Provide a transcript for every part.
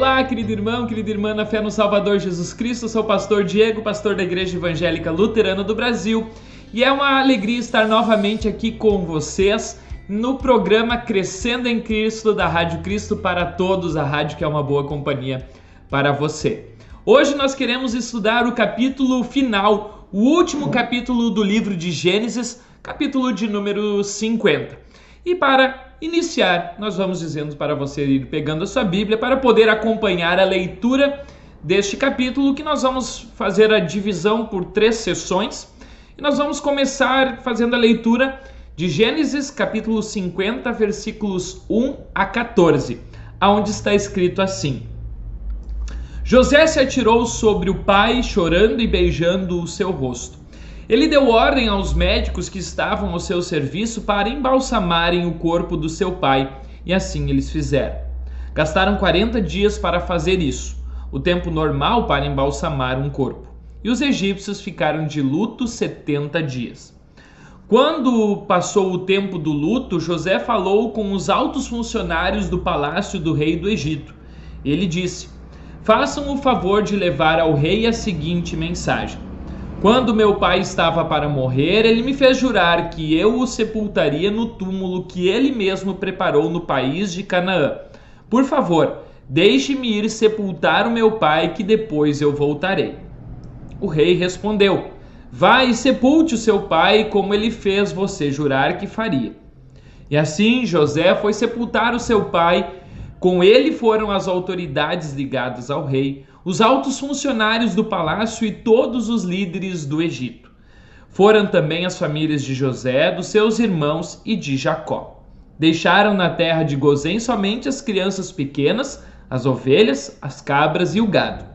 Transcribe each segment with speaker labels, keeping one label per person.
Speaker 1: Olá, querido irmão, querida irmã na fé no Salvador Jesus Cristo. Eu sou o pastor Diego, pastor da Igreja Evangélica Luterana do Brasil, e é uma alegria estar novamente aqui com vocês no programa Crescendo em Cristo da Rádio Cristo para Todos, a rádio que é uma boa companhia para você. Hoje nós queremos estudar o capítulo final, o último capítulo do livro de Gênesis, capítulo de número 50. E para iniciar, nós vamos dizendo para você ir pegando a sua Bíblia para poder acompanhar a leitura deste capítulo, que nós vamos fazer a divisão por 3 sessões. E nós vamos começar fazendo a leitura de Gênesis, capítulo 50, versículos 1 a 14, onde está escrito assim: José se atirou sobre o pai, chorando e beijando o seu rosto. Ele deu ordem aos médicos que estavam ao seu serviço para embalsamarem o corpo do seu pai, e assim eles fizeram. Gastaram 40 dias para fazer isso, o tempo normal para embalsamar um corpo. E os egípcios ficaram de luto 70 dias. Quando passou o tempo do luto, José falou com os altos funcionários do palácio do rei do Egito. Ele disse: façam o favor de levar ao rei a seguinte mensagem: quando meu pai estava para morrer, ele me fez jurar que eu o sepultaria no túmulo que ele mesmo preparou no país de Canaã. Por favor, deixe-me ir sepultar o meu pai, que depois eu voltarei. O rei respondeu: vá e sepulte o seu pai, como ele fez você jurar que faria. E assim José foi sepultar o seu pai. Com ele foram as autoridades ligadas ao rei, os altos funcionários do palácio e todos os líderes do Egito. Foram também as famílias de José, dos seus irmãos e de Jacó. Deixaram na terra de Gozém somente as crianças pequenas, as ovelhas, as cabras e o gado.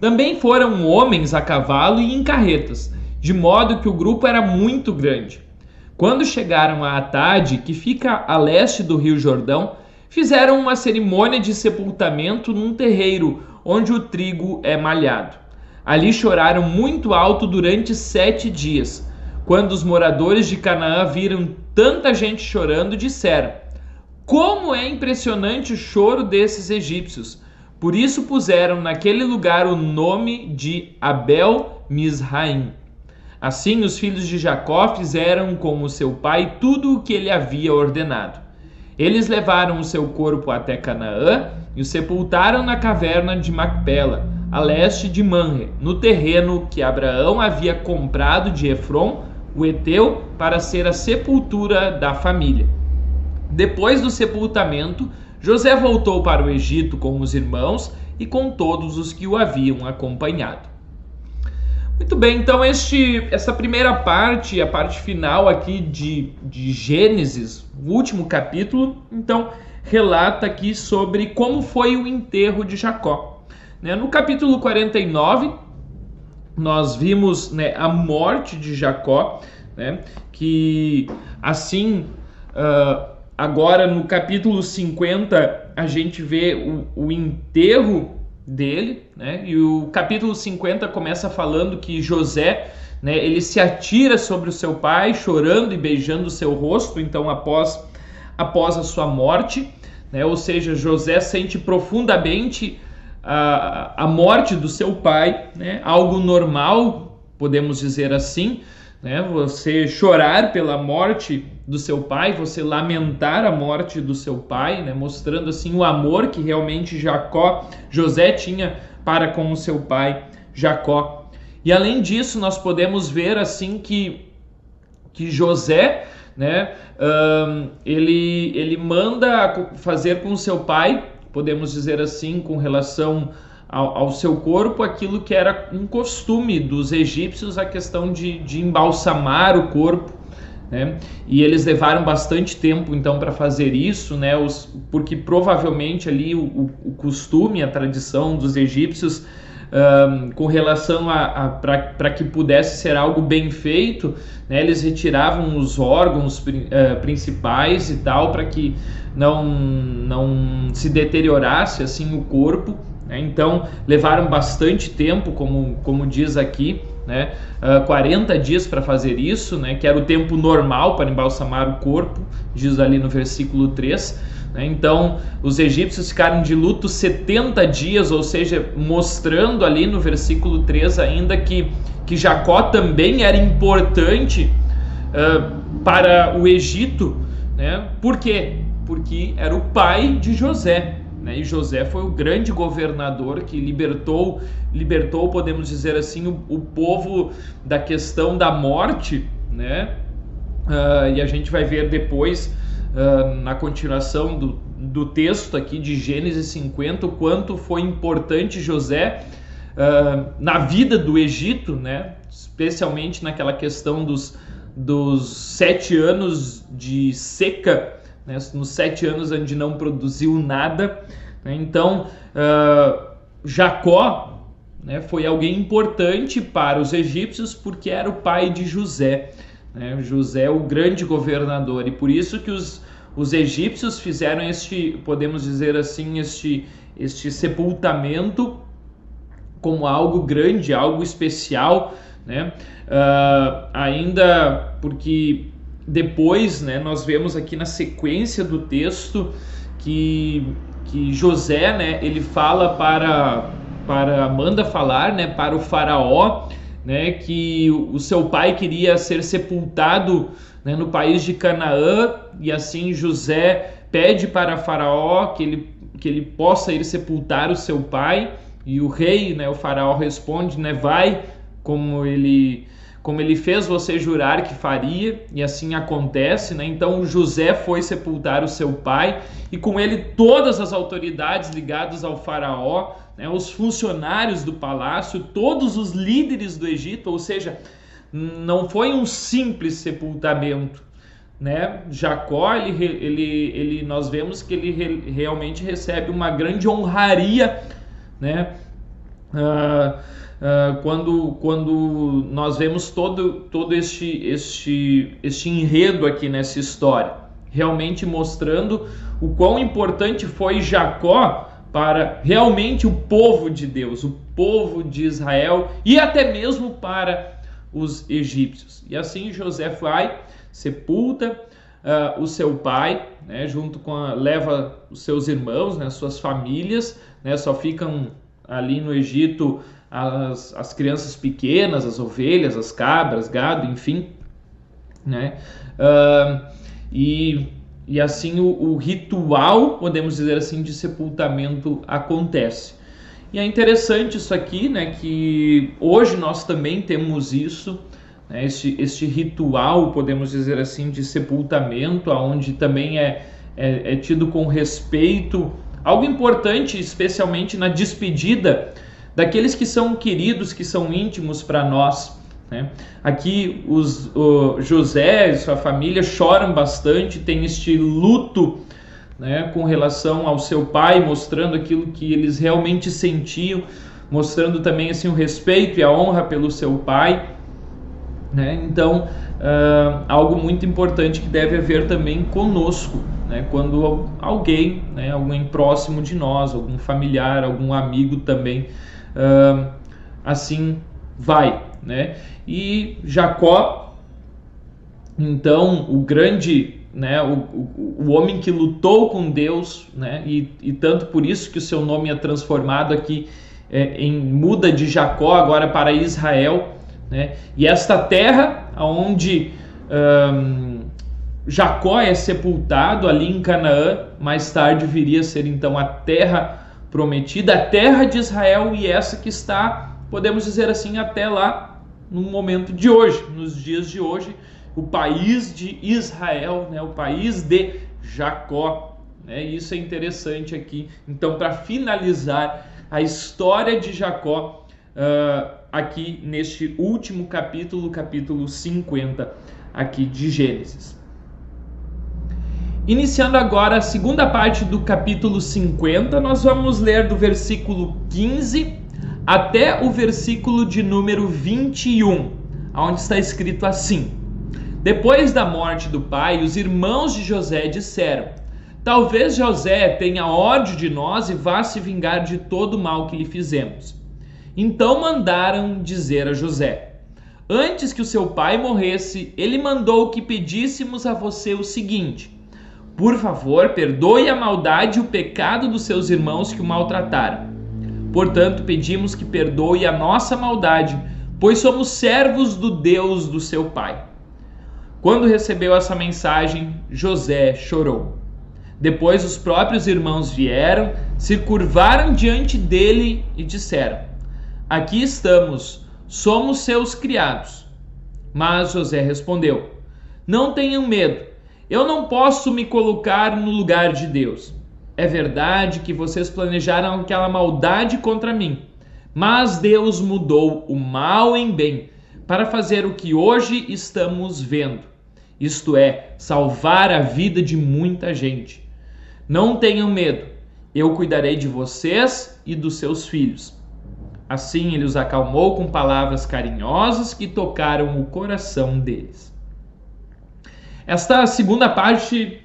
Speaker 1: Também foram homens a cavalo e em carretas, de modo que o grupo era muito grande. Quando chegaram a Atade, que fica a leste do rio Jordão, fizeram uma cerimônia de sepultamento num terreiro onde o trigo é malhado. Ali choraram muito alto durante 7 dias. Quando os moradores de Canaã viram tanta gente chorando, disseram: como é impressionante o choro desses egípcios! Por isso puseram naquele lugar o nome de Abel-Misraim. Assim os filhos de Jacó fizeram com o seu pai tudo o que ele havia ordenado. Eles levaram o seu corpo até Canaã e o sepultaram na caverna de Macpela, a leste de Manre, no terreno que Abraão havia comprado de Efron, o heteu, para ser a sepultura da família. Depois do sepultamento, José voltou para o Egito com os irmãos e com todos os que o haviam acompanhado. Muito bem, então essa primeira parte, a parte final aqui de Gênesis, o último capítulo, então relata aqui sobre como foi o enterro de Jacó. No capítulo 49, nós vimos a morte de Jacó, que assim, agora no capítulo 50, a gente vê o enterro dele, e o capítulo 50 começa falando que José, ele se atira sobre o seu pai, chorando e beijando o seu rosto, então após a sua morte, ou seja, José sente profundamente a morte do seu pai, algo normal, podemos dizer assim, você chorar pela morte do seu pai, você lamentar a morte do seu pai, mostrando assim o amor que realmente José tinha para com o seu pai Jacó. E além disso, nós podemos ver assim que José, ele manda fazer com o seu pai, podemos dizer assim, com relação ao seu corpo, aquilo que era um costume dos egípcios, a questão de embalsamar o corpo, e eles levaram bastante tempo então para fazer isso, porque provavelmente ali o costume, a tradição dos egípcios, com relação para que pudesse ser algo bem feito, eles retiravam os órgãos principais e tal, para que não se deteriorasse assim o corpo. Então levaram bastante tempo, como diz aqui, 40 dias para fazer isso, que era o tempo normal para embalsamar o corpo, diz ali no versículo 3, né? Então, os egípcios ficaram de luto 70 dias, ou seja, mostrando ali no versículo 3 ainda que Jacó também era importante para o Egito, né? Por quê? Porque era o pai de José, né? E José foi o grande governador que libertou, podemos dizer assim, o povo da questão da morte, né? E a gente vai ver depois, na continuação do texto aqui de Gênesis 50, o quanto foi importante José na vida do Egito, né? Especialmente naquela questão dos 7 anos de seca, né? Nos 7 anos onde não produziu nada, né? Então, Jacó, né, foi alguém importante para os egípcios porque era o pai de José, né? José, o grande governador, e por isso que os egípcios fizeram podemos dizer assim, este sepultamento como algo grande, algo especial, né? Ainda porque depois, né, nós vemos aqui na sequência do texto que José, né, ele fala manda falar, né, para o faraó, né, que o seu pai queria ser sepultado, né, no país de Canaã, e assim José pede para faraó que ele possa ir sepultar o seu pai, e o rei, né, o faraó responde, né, vai, como ele fez você jurar que faria, e assim acontece, né? Então José foi sepultar o seu pai, e com ele todas as autoridades ligadas ao faraó, né, os funcionários do palácio, todos os líderes do Egito, ou seja, não foi um simples sepultamento, né? Jacó, nós vemos que ele realmente recebe uma grande honraria, né? Quando nós vemos todo este enredo aqui nessa história, realmente mostrando o quão importante foi Jacó para realmente o povo de Deus, o povo de Israel, e até mesmo para os egípcios. E assim José vai, sepulta o seu pai, né, leva os seus irmãos, né, suas famílias, né, só ficam ali no Egito as crianças pequenas, as ovelhas, as cabras, gado, enfim, né? E assim o ritual, podemos dizer assim, de sepultamento acontece. E é interessante isso aqui, né, que hoje nós também temos isso, né, este ritual, podemos dizer assim, de sepultamento, onde também é tido com respeito, algo importante, especialmente na despedida daqueles que são queridos, que são íntimos para nós, né? Aqui o José e sua família choram bastante, tem este luto, né, com relação ao seu pai, mostrando aquilo que eles realmente sentiam, mostrando também assim, o respeito e a honra pelo seu pai, né? Então, algo muito importante que deve haver também conosco, né, quando alguém, né, alguém próximo de nós, algum familiar, algum amigo também, assim vai, né? E Jacó, então, o grande, né, o homem que lutou com Deus, né, e tanto por isso que o seu nome é transformado aqui muda de Jacó agora para Israel, né? E esta terra onde Jacó é sepultado ali em Canaã, mais tarde viria a ser então a terra prometida, a terra de Israel, e essa que está, podemos dizer assim, até lá no momento de hoje, nos dias de hoje, o país de Israel, né, o país de Jacó, né? Isso é interessante aqui. Então, para finalizar a história de Jacó, aqui neste último capítulo, capítulo 50 aqui de Gênesis. Iniciando agora a segunda parte do capítulo 50, nós vamos ler do versículo 15 até o versículo de número 21, onde está escrito assim: Depois da morte do pai, os irmãos de José disseram: Talvez José tenha ódio de nós e vá se vingar de todo o mal que lhe fizemos. Então mandaram dizer a José: Antes que o seu pai morresse, ele mandou que pedíssemos a você o seguinte: Por favor, perdoe a maldade e o pecado dos seus irmãos que o maltrataram. Portanto, pedimos que perdoe a nossa maldade, pois somos servos do Deus do seu pai." Quando recebeu essa mensagem, José chorou. Depois os próprios irmãos vieram, se curvaram diante dele e disseram: "Aqui estamos, somos seus criados." Mas José respondeu: "Não tenham medo, eu não posso me colocar no lugar de Deus. É verdade que vocês planejaram aquela maldade contra mim, mas Deus mudou o mal em bem para fazer o que hoje estamos vendo, isto é, salvar a vida de muita gente. Não tenham medo, eu cuidarei de vocês e dos seus filhos." Assim ele os acalmou com palavras carinhosas que tocaram o coração deles. Esta segunda parte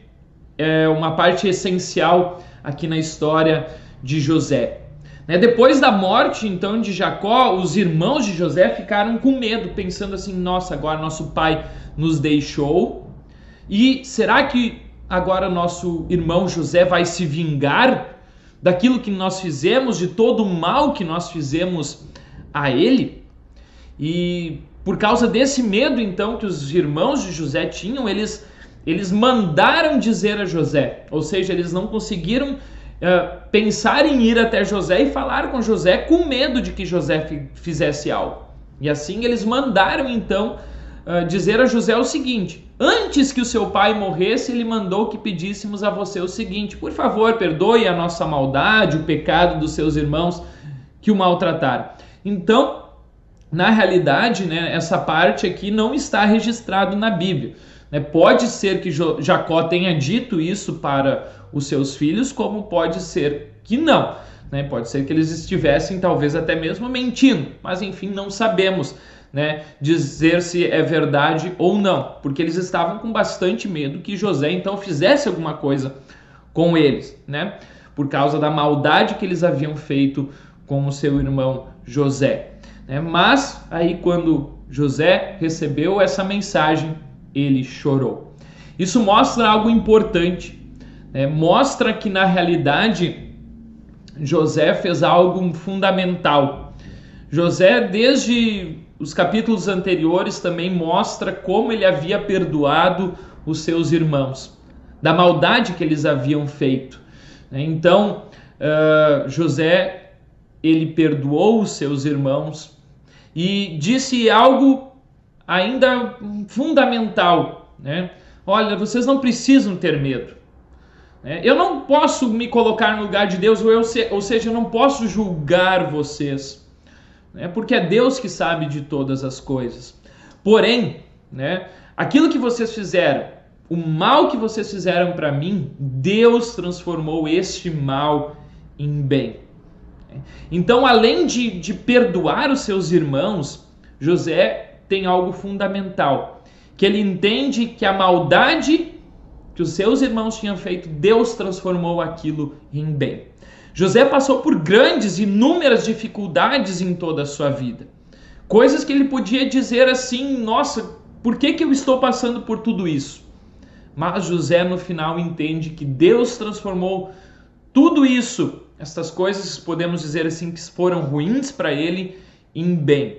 Speaker 1: é uma parte essencial aqui na história de José. Depois da morte, então, de Jacó, os irmãos de José ficaram com medo, pensando assim: nossa, agora nosso pai nos deixou, e será que agora nosso irmão José vai se vingar daquilo que nós fizemos, de todo o mal que nós fizemos a ele? E por causa desse medo, então, que os irmãos de José tinham, eles mandaram dizer a José, ou seja, eles não conseguiram pensar em ir até José e falar com José com medo de que José fizesse algo. E assim eles mandaram, então, dizer a José o seguinte: antes que o seu pai morresse, ele mandou que pedíssemos a você o seguinte: por favor, perdoe a nossa maldade, o pecado dos seus irmãos que o maltrataram. Então, na realidade, essa parte aqui não está registrado na Bíblia. Pode ser que Jacó tenha dito isso para os seus filhos, como pode ser que não. Pode ser que eles estivessem talvez até mesmo mentindo, mas enfim, não sabemos dizer se é verdade ou não, porque eles estavam com bastante medo que José então fizesse alguma coisa com eles, por causa da maldade que eles haviam feito com o seu irmão José. Mas aí quando José recebeu essa mensagem, ele chorou. Isso mostra algo importante, mostra que na realidade José fez algo fundamental. José, desde os capítulos anteriores, também mostra como ele havia perdoado os seus irmãos, da maldade que eles haviam feito. Então, José, ele perdoou os seus irmãos e disse algo ainda fundamental, Olha, vocês não precisam ter medo. Eu não posso me colocar no lugar de Deus, ou seja, eu não posso julgar vocês, porque é Deus que sabe de todas as coisas. Porém, aquilo que vocês fizeram, o mal que vocês fizeram para mim, Deus transformou este mal em bem. Então, além de perdoar os seus irmãos, José tem algo fundamental, que ele entende que a maldade que os seus irmãos tinham feito, Deus transformou aquilo em bem. José passou por grandes, inúmeras dificuldades em toda a sua vida. Coisas que ele podia dizer assim: nossa, por que eu estou passando por tudo isso? Mas José no final entende que Deus transformou tudo isso, essas coisas, podemos dizer assim, que foram ruins para ele, em bem.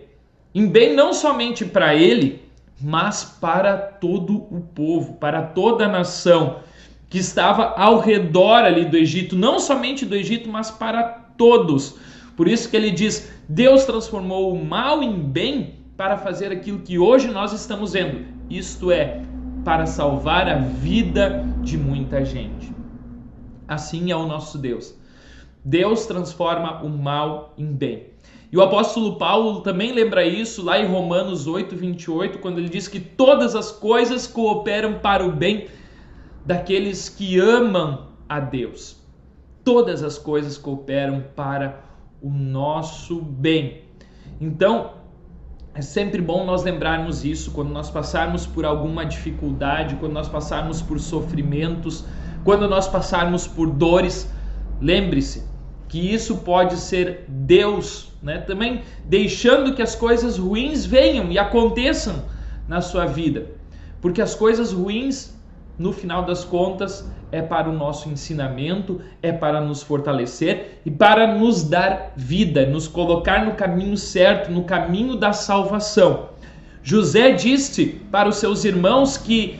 Speaker 1: Em bem não somente para ele, mas para todo o povo, para toda a nação que estava ao redor ali do Egito, não somente do Egito, mas para todos. Por isso que ele diz: Deus transformou o mal em bem para fazer aquilo que hoje nós estamos vendo, isto é, para salvar a vida de muita gente. Assim é o nosso Deus. Deus transforma o mal em bem. E o apóstolo Paulo também lembra isso lá em Romanos 8:28, quando ele diz que todas as coisas cooperam para o bem daqueles que amam a Deus. Todas as coisas cooperam para o nosso bem. Então, é sempre bom nós lembrarmos isso quando nós passarmos por alguma dificuldade, quando nós passarmos por sofrimentos, quando nós passarmos por dores. Lembre-se que isso pode ser Deus, também deixando que as coisas ruins venham e aconteçam na sua vida. Porque as coisas ruins no final das contas, é para o nosso ensinamento, é para nos fortalecer e para nos dar vida, nos colocar no caminho certo, no caminho da salvação. José disse para os seus irmãos que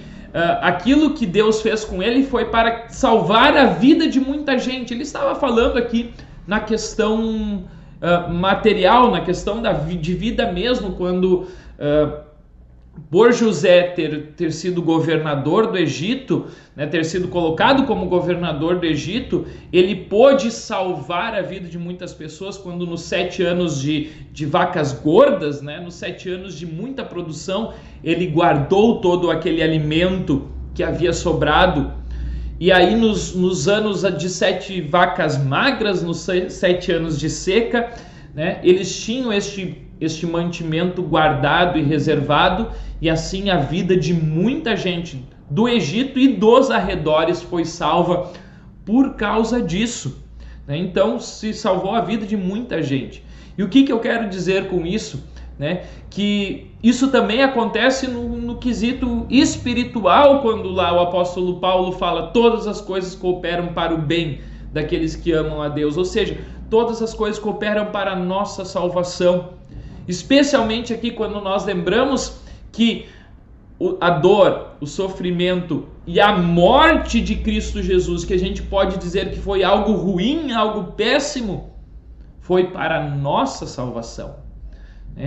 Speaker 1: aquilo que Deus fez com ele foi para salvar a vida de muita gente. Ele estava falando aqui na questão material, na questão de vida mesmo, quando por José ter sido governador do Egito, né, ter sido colocado como governador do Egito, ele pôde salvar a vida de muitas pessoas quando nos 7 anos de vacas gordas, né, nos 7 anos de muita produção, ele guardou todo aquele alimento que havia sobrado. E aí nos anos de 7 vacas magras, nos 7 anos de seca, né, eles tinham este mantimento guardado e reservado, e assim a vida de muita gente do Egito e dos arredores foi salva por causa disso, né? Então se salvou a vida de muita gente. E o que eu quero dizer com isso? Né? Que isso também acontece no quesito espiritual, quando lá o apóstolo Paulo fala: todas as coisas cooperam para o bem daqueles que amam a Deus, ou seja, todas as coisas cooperam para a nossa salvação. Especialmente aqui quando nós lembramos que a dor, o sofrimento e a morte de Cristo Jesus, que a gente pode dizer que foi algo ruim, algo péssimo, foi para a nossa salvação.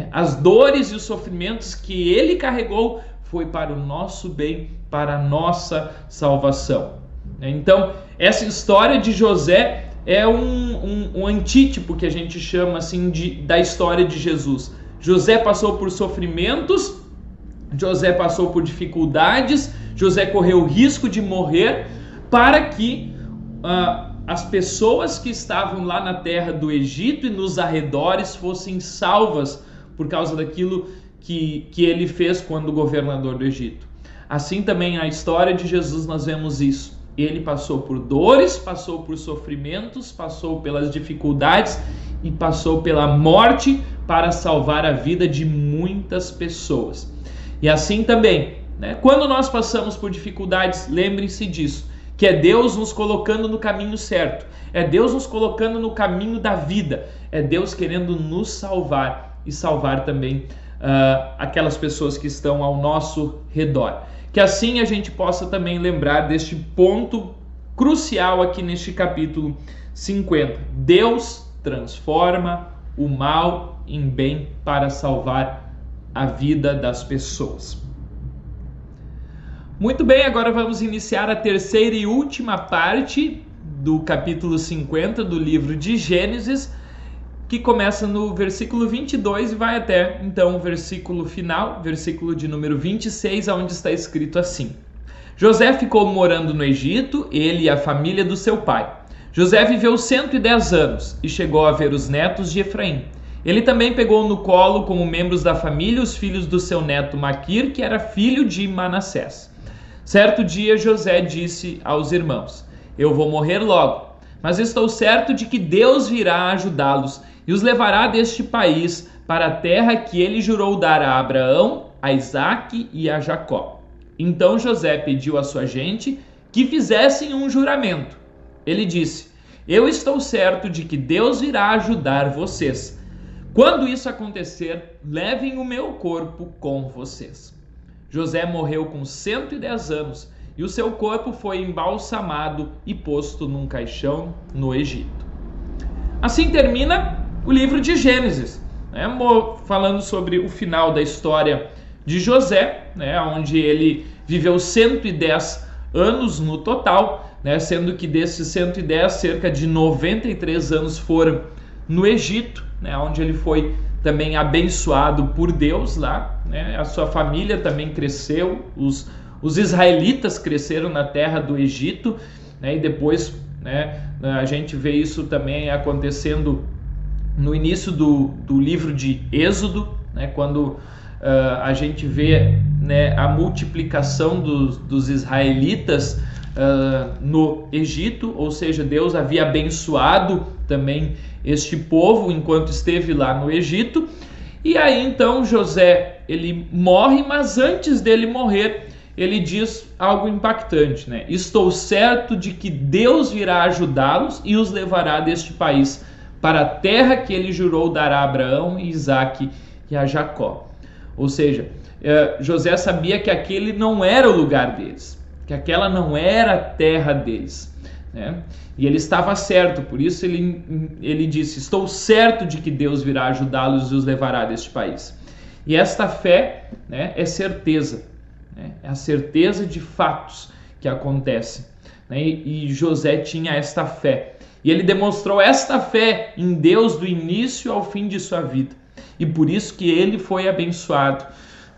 Speaker 1: As dores e os sofrimentos que ele carregou foi para o nosso bem, para a nossa salvação. Então, essa história de José é um antítipo que a gente chama assim da história de Jesus. José passou por sofrimentos, José passou por dificuldades, José correu o risco de morrer para que as pessoas que estavam lá na terra do Egito e nos arredores fossem salvas por causa daquilo que ele fez quando governador do Egito. Assim também na história de Jesus nós vemos isso. Ele passou por dores, passou por sofrimentos, passou pelas dificuldades e passou pela morte para salvar a vida de muitas pessoas. E assim também, né, quando nós passamos por dificuldades, lembrem-se disso, que é Deus nos colocando no caminho certo, é Deus nos colocando no caminho da vida, é Deus querendo nos salvar e salvar também aquelas pessoas que estão ao nosso redor. Que assim a gente possa também lembrar deste ponto crucial aqui neste capítulo 50. Deus transforma o mal em bem para salvar a vida das pessoas. Muito bem, agora vamos iniciar a terceira e última parte do capítulo 50 do livro de Gênesis, que começa no versículo 22 e vai até, então, o versículo final, versículo de número 26, onde está escrito assim: José ficou morando no Egito, ele e a família do seu pai. José viveu 110 anos e chegou a ver os netos de Efraim. Ele também pegou no colo, como membros da família, os filhos do seu neto Maquir, que era filho de Manassés. Certo dia, José disse aos irmãos: Eu vou morrer logo, mas estou certo de que Deus virá ajudá-los e os levará deste país para a terra que ele jurou dar a Abraão, a Isaque e a Jacó. Então José pediu à sua gente que fizessem um juramento. Ele disse: Eu estou certo de que Deus virá ajudar vocês. Quando isso acontecer, levem o meu corpo com vocês. José morreu com 110 anos e o seu corpo foi embalsamado e posto num caixão no Egito. Assim termina o livro de Gênesis, né, falando sobre o final da história de José, né, onde ele viveu 110 anos no total, né, sendo que desses 110, cerca de 93 anos foram no Egito, né, onde ele foi também abençoado por Deus lá, né, a sua família também cresceu, os israelitas cresceram na terra do Egito, né, e depois, né, a gente vê isso também acontecendo no início do livro de Êxodo, né, quando a gente vê, né, a multiplicação dos israelitas no Egito, ou seja, Deus havia abençoado também este povo enquanto esteve lá no Egito. E aí então José ele morre, mas antes dele morrer ele diz algo impactante, né? Estou certo de que Deus virá ajudá-los e os levará deste país para a terra que ele jurou dar a Abraão, Isaque e a Jacó. Ou seja, José sabia que aquele não era o lugar deles, que aquela não era a terra deles, né? E ele estava certo, por isso ele disse, estou certo de que Deus virá ajudá-los e os levará deste país. E esta fé, né, é certeza, né? É a certeza de fatos que acontecem, né? E José tinha esta fé, e ele demonstrou esta fé em Deus do início ao fim de sua vida, e por isso que ele foi abençoado,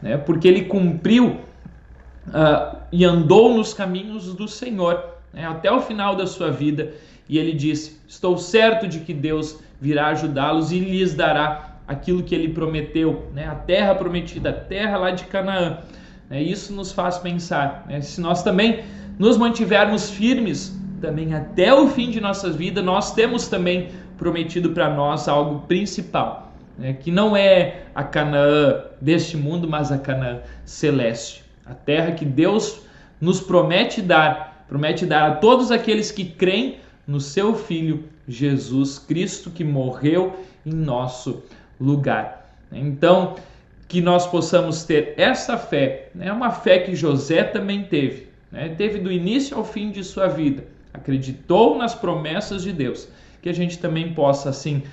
Speaker 1: né? Porque ele cumpriu e andou nos caminhos do Senhor, né, até o final da sua vida, e ele disse, estou certo de que Deus virá ajudá-los e lhes dará aquilo que ele prometeu, né, a terra prometida, a terra lá de Canaã. Isso nos faz pensar, né, se nós também nos mantivermos firmes, também até o fim de nossas vidas, nós temos também prometido para nós algo principal, né, que não é a Canaã deste mundo, mas a Canaã celeste, a terra que Deus nos promete dar a todos aqueles que creem no seu Filho Jesus Cristo, que morreu em nosso lugar. Então, que nós possamos ter essa fé, né? Uma fé que José também teve, né? Teve do início ao fim de sua vida, acreditou nas promessas de Deus, que a gente também possa, assim,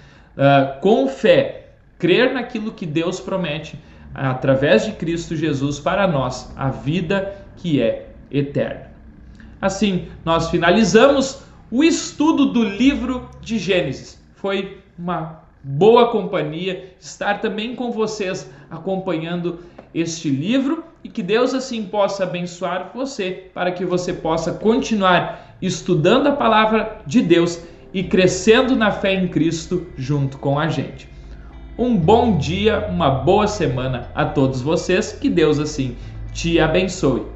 Speaker 1: com fé, crer naquilo que Deus promete através de Cristo Jesus para nós, a vida que é eterna. Assim, nós finalizamos o estudo do livro de Gênesis. Foi uma boa companhia estar também com vocês acompanhando este livro, e que Deus assim possa abençoar você para que você possa continuar estudando a palavra de Deus e crescendo na fé em Cristo junto com a gente. Um bom dia, uma boa semana a todos vocês, que Deus assim te abençoe.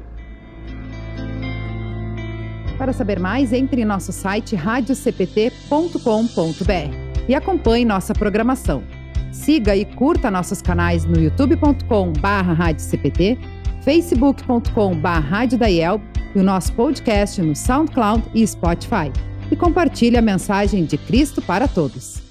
Speaker 2: Para saber mais, entre em nosso site radiocpt.com.br e acompanhe nossa programação. Siga e curta nossos canais no youtube.com/radiocpt, facebook.com/radiodaiel e o nosso podcast no SoundCloud e Spotify. E compartilhe a mensagem de Cristo para todos.